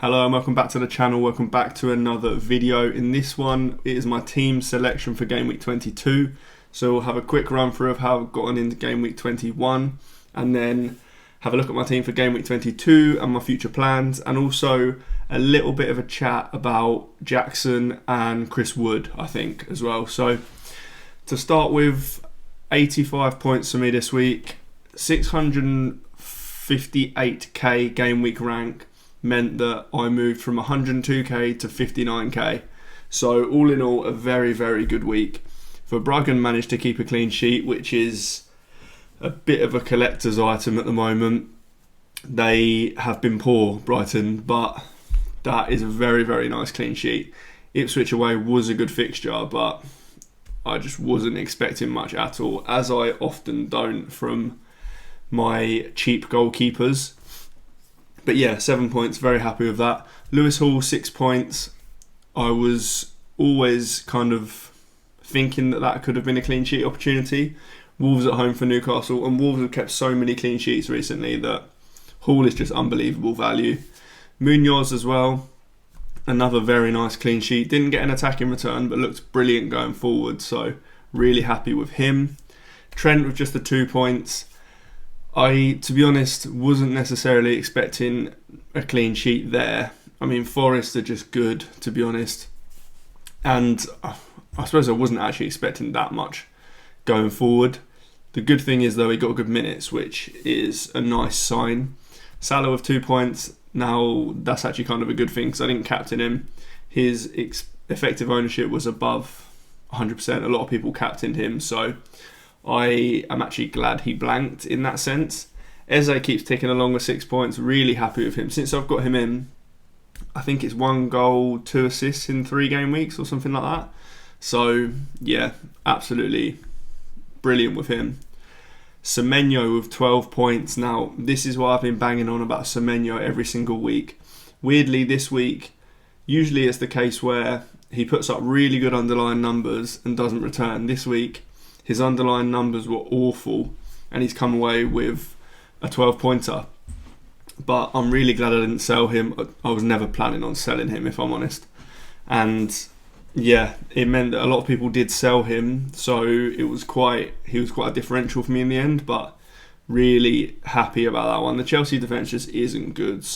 Hello and welcome back to the channel, welcome back to another video. In this one, it is my team selection for Game Week 22. So we'll have a quick run through of how I've gotten into Game Week 21 and then have a look at my team for Game Week 22 and my future plans, and also a little bit of a chat about Jackson and Chris Wood, I think, as well. So to start with, 85 points for me this week, 658k Game Week rank, meant that I moved from 102k to 59k. So all in all, a very, very good week. For Brighton managed to keep a clean sheet, which is a bit of a collector's item at the moment. They have been poor, Brighton, but that is a very, very nice clean sheet. Ipswich away was a good fixture, but I just wasn't expecting much at all, as I often don't from my cheap goalkeepers. But yeah, 7 points, very happy with that. Lewis Hall, 6 points. I was always kind of thinking that could have been a clean sheet opportunity. Wolves at home for Newcastle, and Wolves have kept so many clean sheets recently that Hall is just unbelievable value. Munoz as well, another very nice clean sheet. Didn't get an attack in return, but looked brilliant going forward, so really happy with him. Trent with just the 2 points. I, to be honest, wasn't necessarily expecting a clean sheet there. I mean, Forest are just good, to be honest. And I suppose I wasn't actually expecting that much going forward. The good thing is, though, he got good minutes, which is a nice sign. Salah with 2 points. Now, that's actually kind of a good thing because I didn't captain him. His effective ownership was above 100%. A lot of people captained him, so I am actually glad he blanked in that sense. Eze keeps ticking along with 6 points. Really happy with him. Since I've got him in, I think it's 1 goal, 2 assists in 3 game weeks or something like that. So, yeah, absolutely brilliant with him. Semenyo with 12 points. Now, this is why I've been banging on about Semenyo every single week. Weirdly, this week, usually it's the case where he puts up really good underlying numbers and doesn't return. This week, his underlying numbers were awful, and he's come away with a 12-pointer. But I'm really glad I didn't sell him. I was never planning on selling him, if I'm honest. And yeah, it meant that a lot of people did sell him, so he was quite a differential for me in the end. But really happy about that one. The Chelsea defence just isn't good,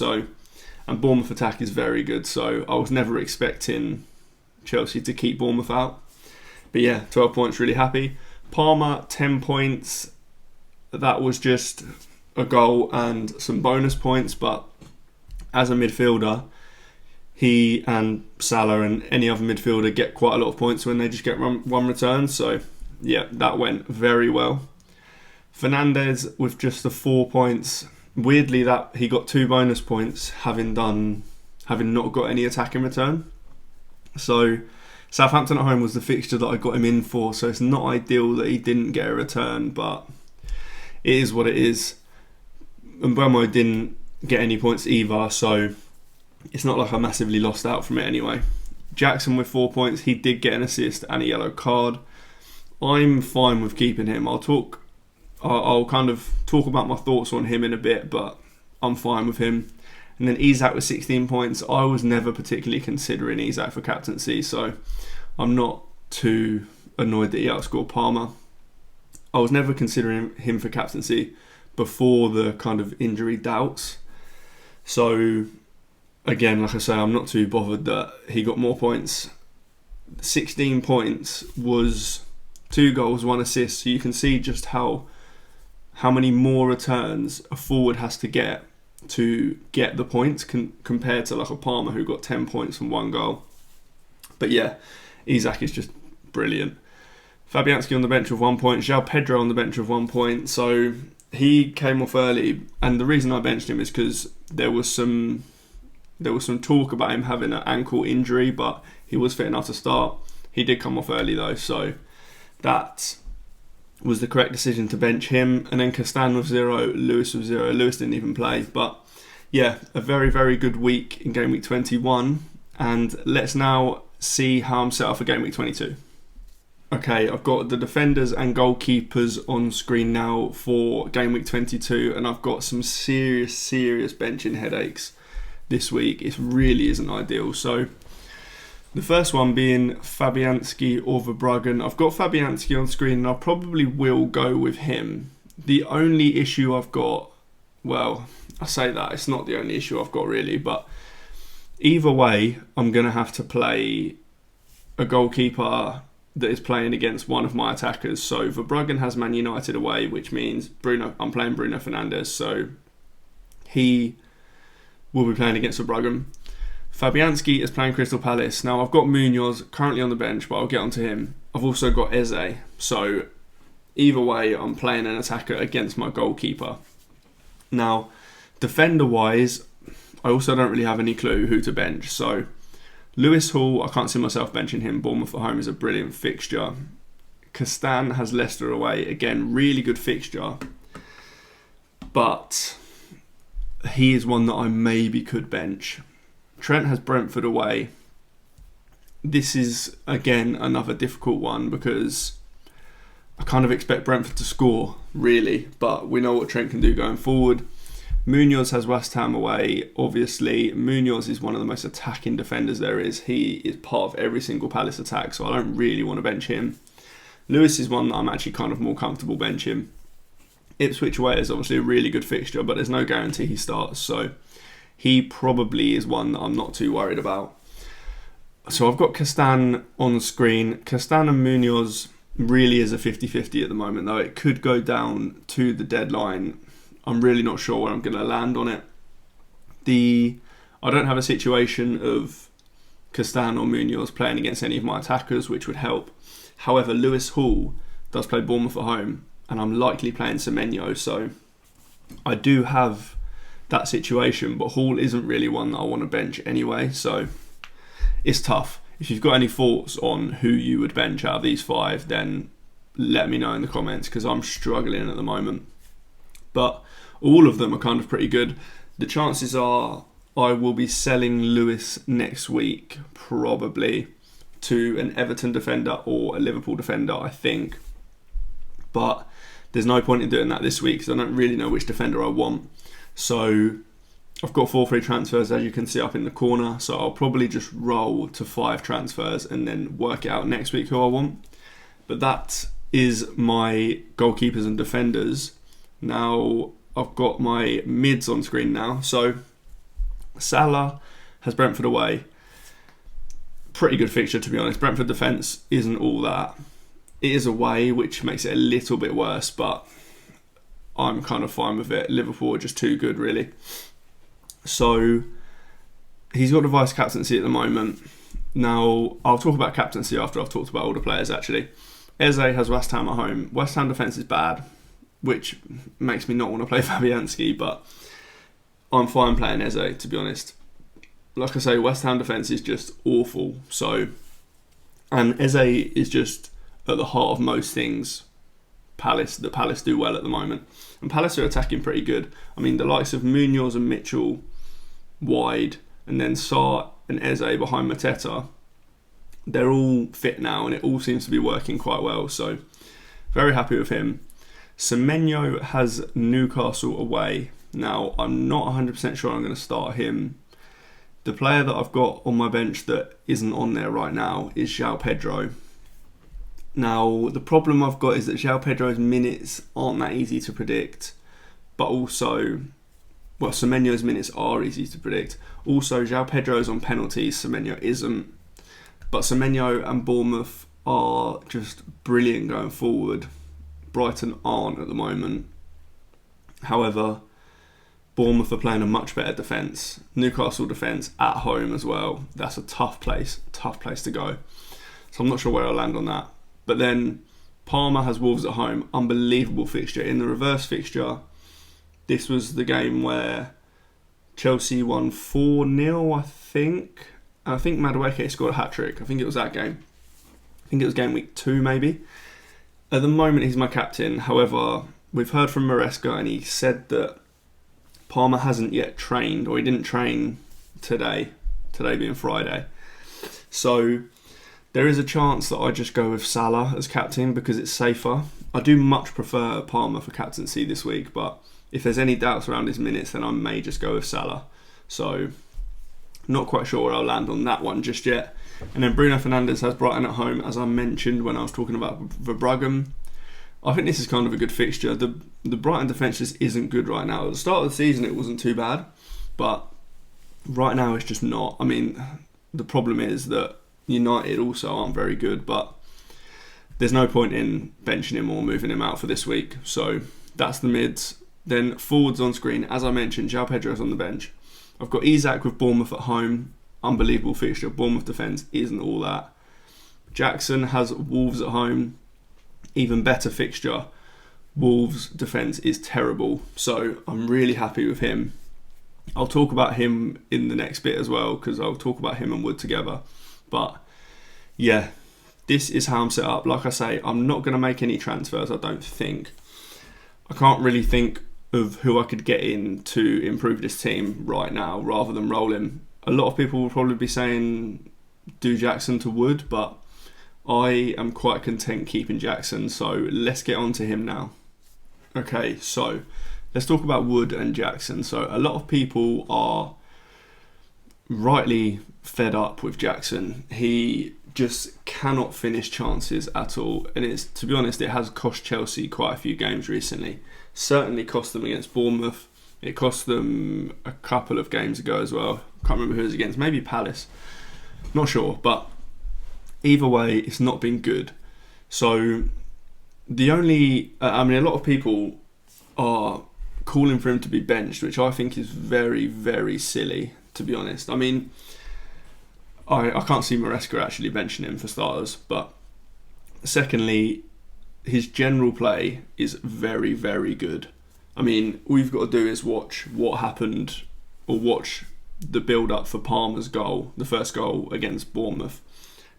and Bournemouth attack is very good. So I was never expecting Chelsea to keep Bournemouth out. But yeah, 12 points, really happy. Palmer, 10 points. That was just a goal and some bonus points, but as a midfielder, he and Salah and any other midfielder get quite a lot of points when they just get one return. So yeah, that went very well. Fernandez with just the 4 points. Weirdly, that he got 2 bonus points having not got any attack in return. So Southampton at home was the fixture that I got him in for, so it's not ideal that he didn't get a return, but it is what it is. And Mbeumo didn't get any points either, so it's not like I massively lost out from it anyway. Jackson with 4 points, he did get an assist and a yellow card. I'm fine with keeping him. I'll kind of talk about my thoughts on him in a bit, but I'm fine with him. And then Isak with 16 points. I was never particularly considering Isak for captaincy, so I'm not too annoyed that he outscored Palmer. I was never considering him for captaincy before the kind of injury doubts. So, again, like I say, I'm not too bothered that he got more points. 16 points was 2 goals, 1 assist. So you can see just how many more returns a forward has to get the points compared to like a Palmer who got 10 points from 1 goal. But yeah, Isak is just brilliant. Fabianski on the bench with 1 point. João Pedro on the bench with 1 point. So he came off early, and the reason I benched him is because there was some talk about him having an ankle injury, but he was fit enough to start. He did come off early though, so that was the correct decision to bench him. And then Castan with 0, Lewis with 0. Lewis didn't even play, but yeah, a very, very good week in Game Week 21. And let's now see how I'm set up for Game Week 22. Okay, I've got the defenders and goalkeepers on screen now for Game Week 22, and I've got some serious benching headaches. this week, it really isn't ideal. So the first one being Fabianski or Verbruggen. I've got Fabianski on screen and I probably will go with him. The only issue I've got, well, I say that, it's not the only issue I've got really, but either way, I'm going to have to play a goalkeeper that is playing against one of my attackers. So Verbruggen has Man United away, which means I'm playing Bruno Fernandes, so he will be playing against Verbruggen. Fabianski is playing Crystal Palace. Now, I've got Munoz currently on the bench, but I'll get onto him. I've also got Eze. So, either way, I'm playing an attacker against my goalkeeper. Now, defender-wise, I also don't really have any clue who to bench. So, Lewis Hall, I can't see myself benching him. Bournemouth at home is a brilliant fixture. Castan has Leicester away. Again, really good fixture. But he is one that I maybe could bench. Trent has Brentford away. This is, again, another difficult one because I kind of expect Brentford to score, really. But we know what Trent can do going forward. Munoz has West Ham away. Obviously, Munoz is one of the most attacking defenders there is. He is part of every single Palace attack, so I don't really want to bench him. Lewis is one that I'm actually kind of more comfortable benching. Ipswich away is obviously a really good fixture, but there's no guarantee he starts, so he probably is one that I'm not too worried about. So I've got Castan on the screen. Castan and Munoz really is a 50-50 at the moment, though. It could go down to the deadline. I'm really not sure where I'm going to land on it. I don't have a situation of Castan or Munoz playing against any of my attackers, which would help. However, Lewis Hall does play Bournemouth at home, and I'm likely playing Semenyo, so I do have that situation, but Hall isn't really one that I want to bench anyway, so it's tough. If you've got any thoughts on who you would bench out of these five, then let me know in the comments, because I'm struggling at the moment. But all of them are kind of pretty good. The chances are I will be selling Lewis next week, probably, to an Everton defender or a Liverpool defender, I think. But there's no point in doing that this week because I don't really know which defender I want. So I've got 4 free transfers, as you can see up in the corner. So I'll probably just roll to 5 transfers and then work it out next week who I want. But that is my goalkeepers and defenders. Now I've got my mids on screen now. So Salah has Brentford away. Pretty good fixture, to be honest. Brentford defence isn't all that. It is away, which makes it a little bit worse, but I'm kind of fine with it. Liverpool are just too good, really. So he's got the vice captaincy at the moment. Now, I'll talk about captaincy after I've talked about all the players, actually. Eze has West Ham at home. West Ham defence is bad, which makes me not want to play Fabianski, but I'm fine playing Eze, to be honest. Like I say, West Ham defence is just awful. And Eze is just at the heart of most things that Palace do well at the moment. And Palace are attacking pretty good. I mean, the likes of Munoz and Mitchell wide, and then Sarr and Eze behind Mateta, they're all fit now, and it all seems to be working quite well. So, very happy with him. Semenyo has Newcastle away. Now, I'm not 100% sure I'm going to start him. The player that I've got on my bench that isn't on there right now is João Pedro. Now, the problem I've got is that João Pedro's minutes aren't that easy to predict, but also, well, Semenyo's minutes are easy to predict. Also, João Pedro's on penalties, Semenyo isn't. But Semenyo and Bournemouth are just brilliant going forward. Brighton aren't at the moment. However, Bournemouth are playing a much better defence. Newcastle defence at home as well. That's a tough place to go. So I'm not sure where I'll land on that. But then Parma has Wolves at home. Unbelievable fixture. In the reverse fixture, this was the game where Chelsea won 4-0, I think. And I think Madueke scored a hat-trick. I think it was that game. I think it was Gameweek 2, maybe. At the moment, he's my captain. However, we've heard from Maresca, and he said that Parma hasn't yet trained, or he didn't train today being Friday. So there is a chance that I just go with Salah as captain because it's safer. I do much prefer Parma for captaincy this week, but if there's any doubts around his minutes, then I may just go with Salah. So Not quite sure where I'll land on that one just yet. And then Bruno Fernandes has Brighton at home, as I mentioned when I was talking about Verbruggen. I think this is kind of a good fixture. The Brighton defence just isn't good right now. At the start of the season, it wasn't too bad, but right now it's just not. I mean, the problem is that United also aren't very good, but there's no point in benching him or moving him out for this week. So that's the mids. Then forwards on screen, as I mentioned, João Pedro's on the bench. I've got Isak with Bournemouth at home. Unbelievable fixture. Bournemouth defence isn't all that. Jackson has Wolves at home. Even better fixture. Wolves defence is terrible. So I'm really happy with him. I'll talk about him in the next bit as well, because I'll talk about him and Wood together. But yeah, this is how I'm set up. Like I say, I'm not going to make any transfers, I don't think. I can't really think of who I could get in to improve this team right now rather than roll him. A lot of people will probably be saying do Jackson to Wood, but I am quite content keeping Jackson, so let's get on to him now. Okay, so let's talk about Wood and Jackson. So a lot of people are rightly fed up with Jackson. He just cannot finish chances at all, and it's, to be honest, it has cost Chelsea quite a few games recently. Certainly cost them against Bournemouth. It cost them a couple of games ago as well. Can't remember who it was against. Maybe Palace. Not sure. But either way, it's not been good. So the only... a lot of people are calling for him to be benched, which I think is very, very silly, to be honest. I mean, I can't see Maresca actually benching him for starters. But secondly, his general play is very, very good. I mean, all you've got to do is watch what happened, or watch the build-up for Palmer's goal, the first goal against Bournemouth.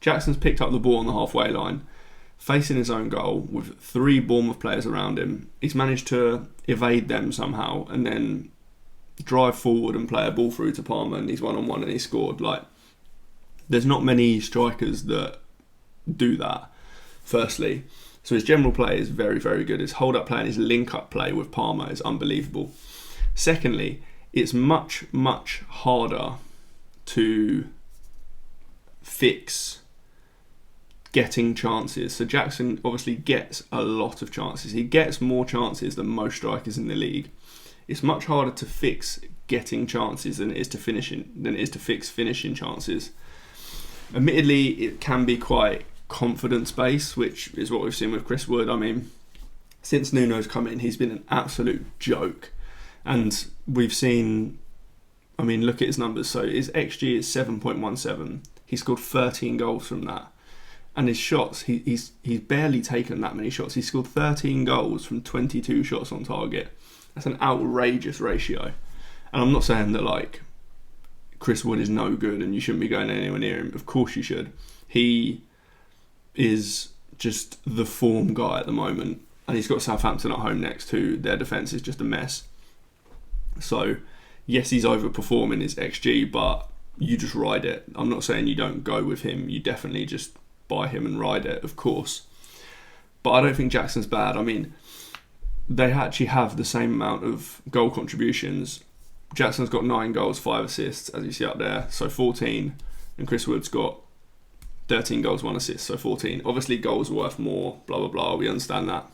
Jackson's picked up the ball on the halfway line, facing his own goal with 3 Bournemouth players around him. He's managed to evade them somehow and then drive forward and play a ball through to Palmer, and he's one-on-one and he scored. Like, there's not many strikers that do that, firstly. So his general play is very, very good. His hold-up play and his link-up play with Palmer is unbelievable. Secondly, it's much, much harder to fix getting chances. So Jackson obviously gets a lot of chances. He gets more chances than most strikers in the league. It's much harder to fix getting chances than it is to fix finishing chances. Admittedly, it can be quite confidence-based, which is what we've seen with Chris Wood. I mean, since Nuno's come in, he's been an absolute joke. And we've seen, I mean, look at his numbers. So his XG is 7.17. He scored 13 goals from that. And his shots, he's barely taken that many shots. He scored 13 goals from 22 shots on target. That's an outrageous ratio. And I'm not saying that, like, Chris Wood is no good and you shouldn't be going anywhere near him. Of course you should. He is just the form guy at the moment, and he's got Southampton at home next, who their defence is just a mess. So yes, he's overperforming his XG, but you just ride it. I'm not saying you don't go with him. You definitely just buy him and ride it, of course. But I don't think Jackson's bad. I mean, they actually have the same amount of goal contributions. Jackson's got 9 goals, 5 assists, as you see up there, so 14, and Chris Wood's got 13 goals, 1 assist, so 14. Obviously, goals are worth more, blah, blah, blah. We understand that.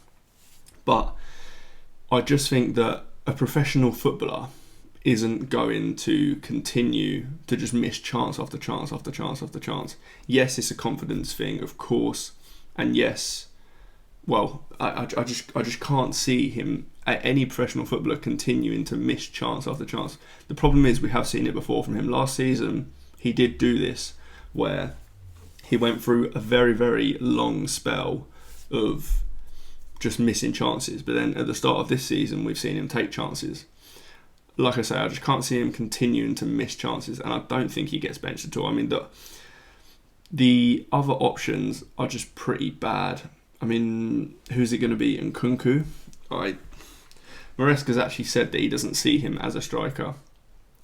But I just think that a professional footballer isn't going to continue to just miss chance after chance after chance after chance. Yes, it's a confidence thing, of course. And yes, well, I just can't see him, any professional footballer, continuing to miss chance after chance. The problem is, we have seen it before from him. Last season, he did do this, where he went through a very, very long spell of just missing chances. But then at the start of this season, we've seen him take chances. Like I say, I just can't see him continuing to miss chances, and I don't think he gets benched at all. I mean, the other options are just pretty bad. I mean, who's it going to be? Nkunku? Maresca's actually said that he doesn't see him as a striker.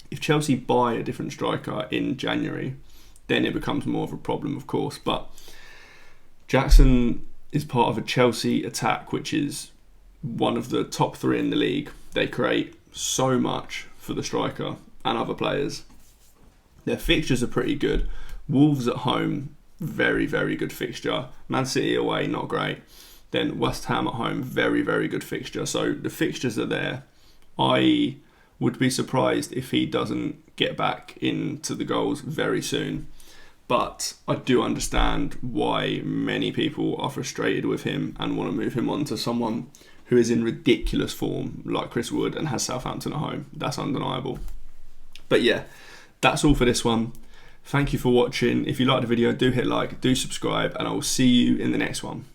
If Chelsea buy a different striker in January, then it becomes more of a problem, of course. But Jackson is part of a Chelsea attack, which is one of the top 3 in the league. They create so much for the striker and other players Their fixtures are pretty good. Wolves at home, very, very good fixture. Man City away, not great. Then West Ham at home, very, very good fixture. So the fixtures are there. I would be surprised if he doesn't get back into the goals very soon. But I do understand why many people are frustrated with him and want to move him on to someone who is in ridiculous form, like Chris Wood, and has Southampton at home. That's undeniable. But yeah, that's all for this one. Thank you for watching. If you liked the video, do hit like, do subscribe, and I will see you in the next one.